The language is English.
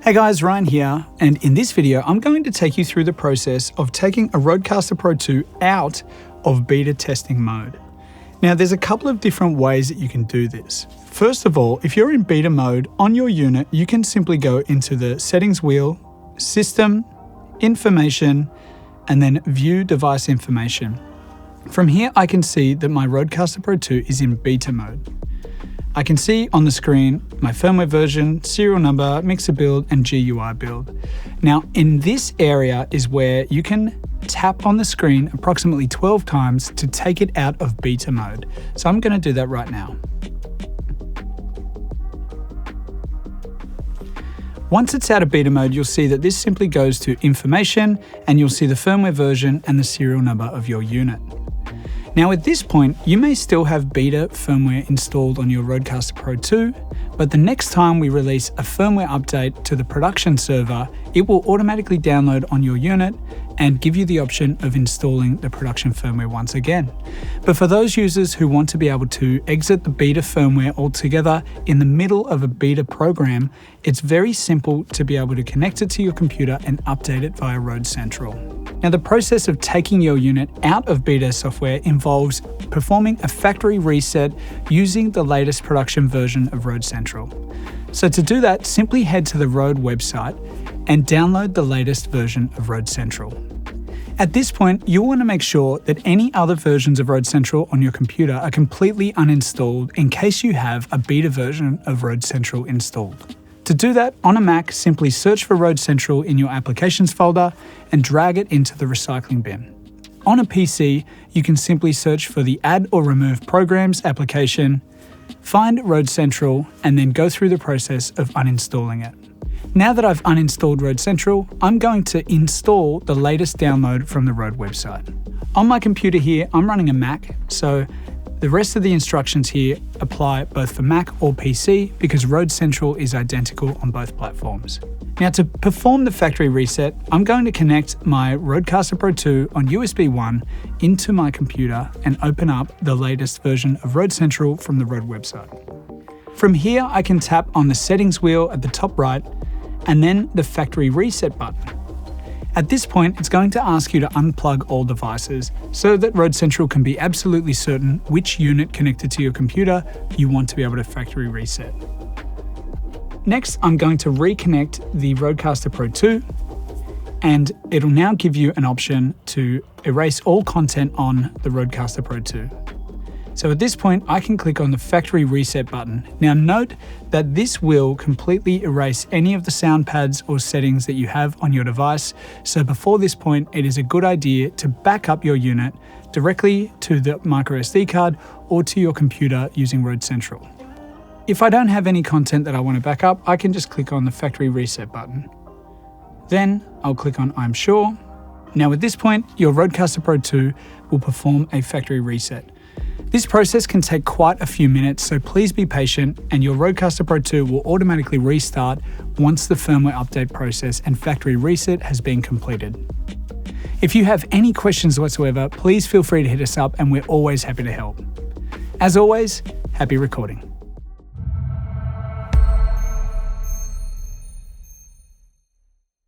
Hey guys, Ryan here, and in this video I'm going to take you through the process of taking a RØDECaster Pro II out of beta testing mode. Now there's a couple of different ways that you can do this. First of all, if you're in beta mode on your unit, you can simply go into the settings wheel, system, information, and then view device information. From here I can see that my RØDECaster Pro II is in beta mode. I can see on the screen my firmware version, serial number, mixer build, and GUI build. Now, in this area is where you can tap on the screen approximately 12 times to take it out of beta mode. So I'm going to do that right now. Once it's out of beta mode, you'll see that this simply goes to information, and you'll see the firmware version and the serial number of your unit. Now at this point, you may still have beta firmware installed on your RØDECaster Pro II, but the next time we release a firmware update to the production server, it will automatically download on your unit and give you the option of installing the production firmware once again. But for those users who want to be able to exit the beta firmware altogether in the middle of a beta program, it's very simple to be able to connect it to your computer and update it via RØDE Central. Now the process of taking your unit out of beta software involves performing a factory reset using the latest production version of RØDE Central. So to do that, simply head to the RØDE website and download the latest version of RØDE Central. At this point, you'll want to make sure that any other versions of RØDE Central on your computer are completely uninstalled in case you have a beta version of RØDE Central installed. To do that, on a Mac, simply search for RØDE Central in your Applications folder and drag it into the recycling bin. On a PC, you can simply search for the Add or Remove Programs application, find RØDE Central, and then go through the process of uninstalling it. Now that I've uninstalled RØDE Central, I'm going to install the latest download from the RØDE website. On my computer here, I'm running a Mac, so the rest of the instructions here apply both for Mac or PC because RØDE Central is identical on both platforms. Now to perform the factory reset, I'm going to connect my RØDECaster Pro II on USB 1 into my computer and open up the latest version of RØDE Central from the RØDE website. From here, I can tap on the settings wheel at the top right and then the factory reset button. At this point, it's going to ask you to unplug all devices so that RØDE Central can be absolutely certain which unit connected to your computer you want to be able to factory reset. Next, I'm going to reconnect the RØDECaster Pro II, and it'll now give you an option to erase all content on the RØDECaster Pro II. So at this point, I can click on the factory reset button. Now note that this will completely erase any of the sound pads or settings that you have on your device. So before this point, it is a good idea to back up your unit directly to the microSD card or to your computer using RØDE Central. If I don't have any content that I want to back up, I can just click on the factory reset button. Then I'll click on I'm sure. Now at this point, your RØDECaster Pro II will perform a factory reset. This process can take quite a few minutes, so please be patient, and your RØDECaster Pro II will automatically restart once the firmware update process and factory reset has been completed. If you have any questions whatsoever, please feel free to hit us up and we're always happy to help. As always, happy recording.